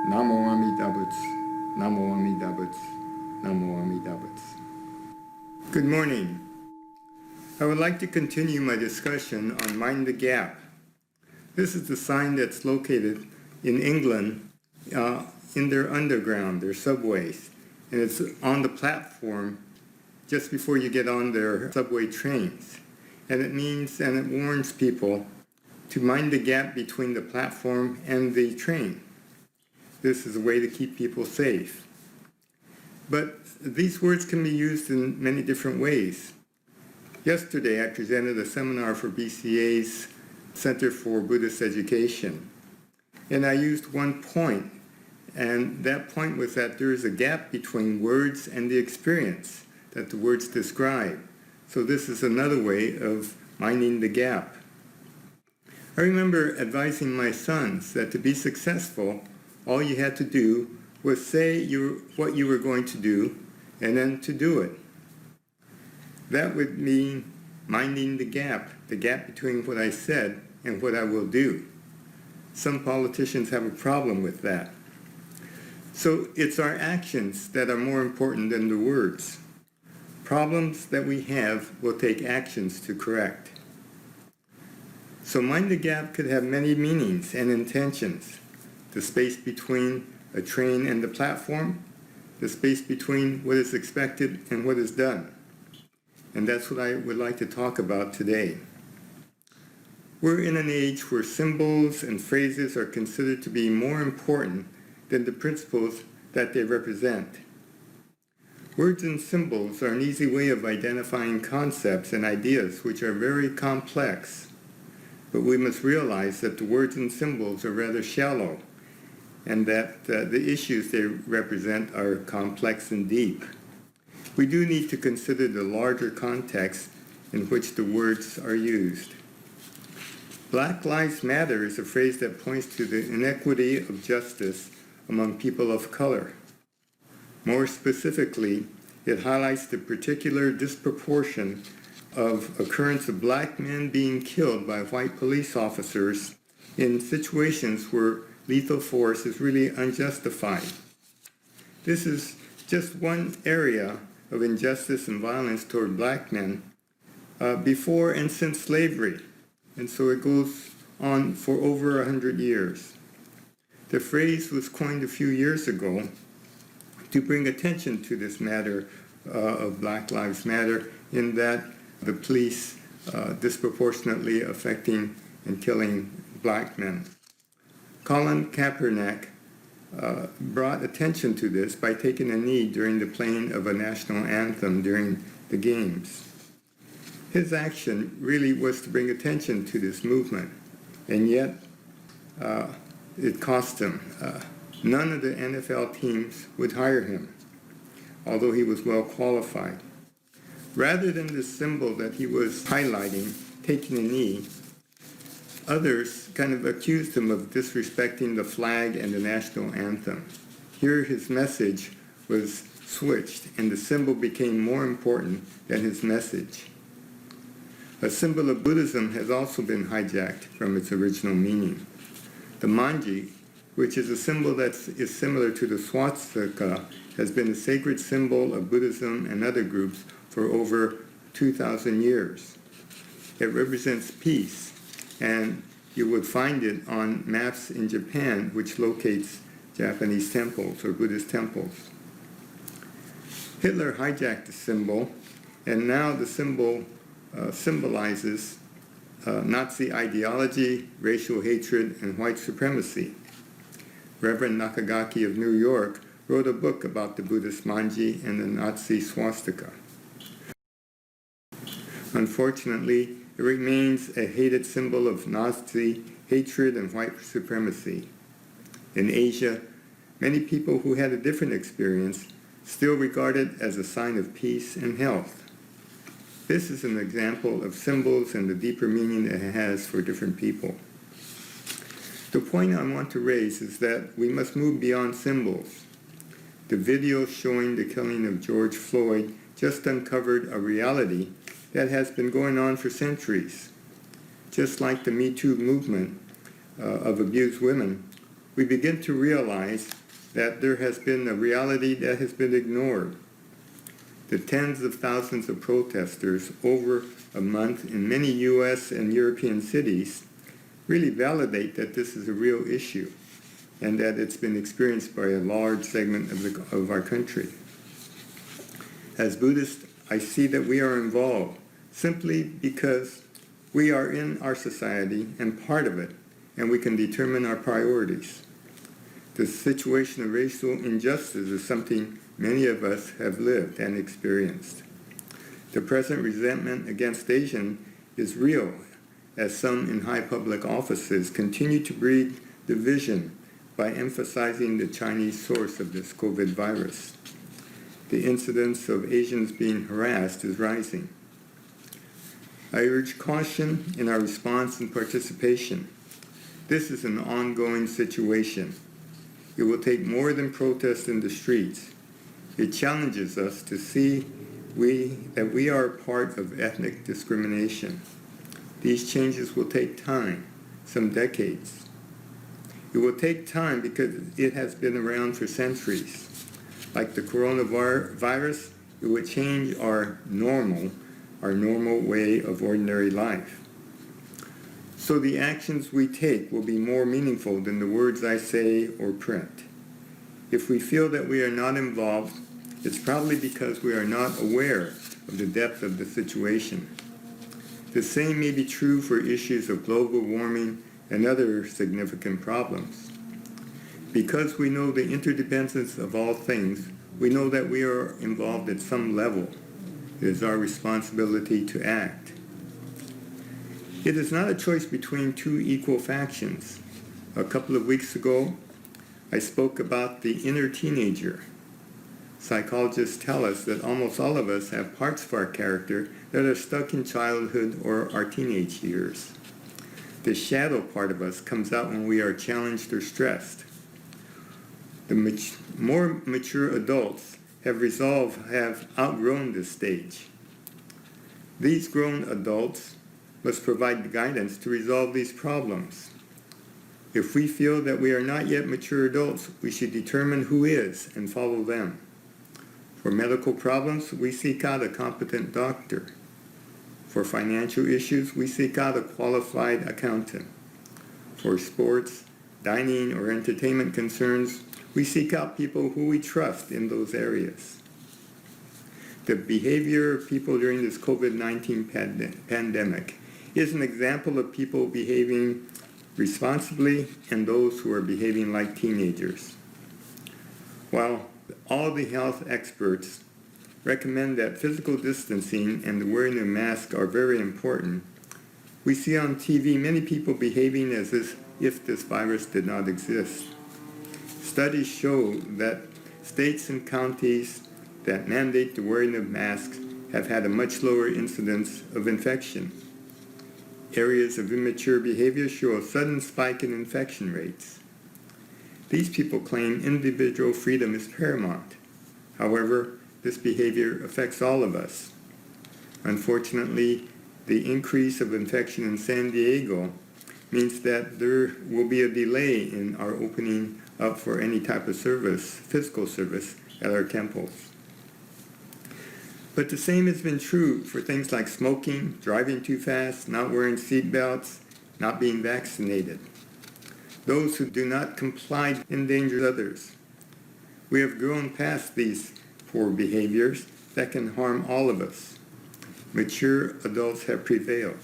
Namo Amida Butsu, Namo Amida Butsu, Namo Amida Butsu. Good morning. I would like to continue my discussion on Mind the Gap. This is the sign that's located in England in their underground, their subways. And it's on the platform just before you get on their subway trains. And it means, and it warns people to mind the gap between the platform and the train. This is a way to keep people safe. But these words can be used in many different ways. Yesterday, I presented a seminar for BCA's Center for Buddhist Education. And I used one point, and that point was that there is a gap between words and the experience that the words describe. So this is another way of minding the gap. I remember advising my sons that to be successful, all you had to do was say what you were going to do and then to do it. That would mean minding the gap between what I said and what I will do. Some politicians have a problem with that. So it's our actions that are more important than the words. Problems that we have will take actions to correct. So mind the gap could have many meanings and intentions. The space between a train and the platform, the space between what is expected and what is done. And that's what I would like to talk about today. We're in an age where symbols and phrases are considered to be more important than the principles that they represent. Words and symbols are an easy way of identifying concepts and ideas which are very complex. But we must realize that the words and symbols are rather shallow, and that the issues they represent are complex and deep. We do need to consider the larger context in which the words are used. Black Lives Matter is a phrase that points to the inequity of justice among people of color. More specifically, it highlights the particular disproportion of occurrence of black men being killed by white police officers in situations where lethal force is really unjustified. This is just one area of injustice and violence toward black men before and since slavery, and so it goes on for over 100 years. The phrase was coined a few years ago to bring attention to this matter of Black Lives Matter, in that the police disproportionately affecting and killing black men. Colin Kaepernick brought attention to this by taking a knee during the playing of a national anthem during the games. His action really was to bring attention to this movement, and yet it cost him. None of the NFL teams would hire him, although he was well qualified. Rather than the symbol that he was highlighting, taking a knee, others kind of accused him of disrespecting the flag and the national anthem. Here his message was switched, and the symbol became more important than his message. A symbol of Buddhism has also been hijacked from its original meaning. The manji, which is a symbol that is similar to the swastika, has been a sacred symbol of Buddhism and other groups for over 2,000 years. It represents peace, and you would find it on maps in Japan, which locates Japanese temples or Buddhist temples. Hitler hijacked the symbol, and now the symbol symbolizes Nazi ideology, racial hatred, and white supremacy. Reverend Nakagaki of New York wrote a book about the Buddhist manji and the Nazi swastika. Unfortunately, it remains a hated symbol of Nazi hatred and white supremacy. In Asia, many people who had a different experience still regard it as a sign of peace and health. This is an example of symbols and the deeper meaning that it has for different people. The point I want to raise is that we must move beyond symbols. The video showing the killing of George Floyd just uncovered a reality that has been going on for centuries. Just like the Me Too movement of abused women, we begin to realize that there has been a reality that has been ignored. The tens of thousands of protesters over a month in many U.S. and European cities really validate that this is a real issue and that it's been experienced by a large segment of our country. As Buddhist, I see that we are involved simply because we are in our society and part of it, and we can determine our priorities. The situation of racial injustice is something many of us have lived and experienced. The present resentment against Asians is real, as some in high public offices continue to breed division by emphasizing the Chinese source of this COVID virus. The incidence of Asians being harassed is rising. I urge caution in our response and participation. This is an ongoing situation. It will take more than protests in the streets. It challenges us to see that we are part of ethnic discrimination. These changes will take time, some decades. It will take time because it has been around for centuries. Like the coronavirus, it would change our normal way of ordinary life. So the actions we take will be more meaningful than the words I say or print. If we feel that we are not involved, it's probably because we are not aware of the depth of the situation. The same may be true for issues of global warming and other significant problems. Because we know the interdependence of all things, we know that we are involved at some level. It is our responsibility to act. It is not a choice between two equal factions. A couple of weeks ago, I spoke about the inner teenager. Psychologists tell us that almost all of us have parts of our character that are stuck in childhood or our teenage years. The shadow part of us comes out when we are challenged or stressed. The more mature adults have outgrown this stage. These grown adults must provide guidance to resolve these problems. If we feel that we are not yet mature adults, we should determine who is and follow them. For medical problems, we seek out a competent doctor. For financial issues, we seek out a qualified accountant. For sports, dining, or entertainment concerns, we seek out people who we trust in those areas. The behavior of people during this COVID-19 pandemic is an example of people behaving responsibly and those who are behaving like teenagers. While all the health experts recommend that physical distancing and the wearing of masks are very important, we see on TV many people behaving as if this virus did not exist. Studies show that states and counties that mandate the wearing of masks have had a much lower incidence of infection. Areas of immature behavior show a sudden spike in infection rates. These people claim individual freedom is paramount. However, this behavior affects all of us. Unfortunately, the increase of infection in San Diego means that there will be a delay in our opening up for any type of service, physical service, at our temples. But the same has been true for things like smoking, driving too fast, not wearing seat belts, not being vaccinated. Those who do not comply endanger others. We have grown past these poor behaviors that can harm all of us. Mature adults have prevailed.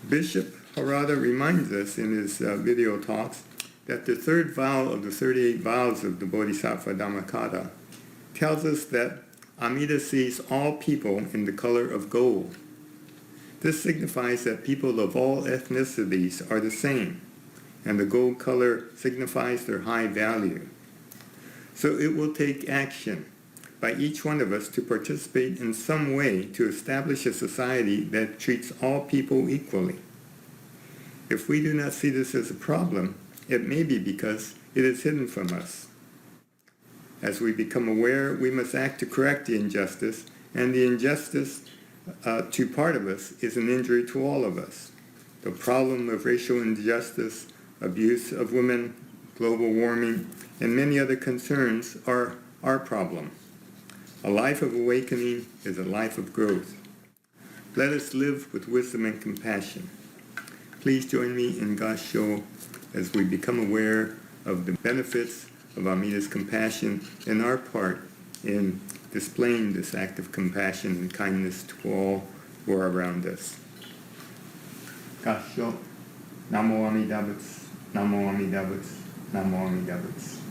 Bishop Harada reminds us in his video talks that the third vow of the 38 vows of the Bodhisattva Dhammakaya tells us that Amida sees all people in the color of gold. This signifies that people of all ethnicities are the same, and the gold color signifies their high value. So it will take action by each one of us to participate in some way to establish a society that treats all people equally. If we do not see this as a problem, it may be because it is hidden from us. As we become aware, we must act to correct the injustice, and the injustice to part of us is an injury to all of us. The problem of racial injustice abuse of women, global warming, and many other concerns are our problem. A life of awakening is a life of growth. Let us live with wisdom and compassion. Please join me in Gassho as we become aware of the benefits of Amita's compassion and our part in displaying this act of compassion and kindness to all who are around us. Gassho. Namo Amida Butsu. Namo Amida Butsu. Namo Amida Butsu.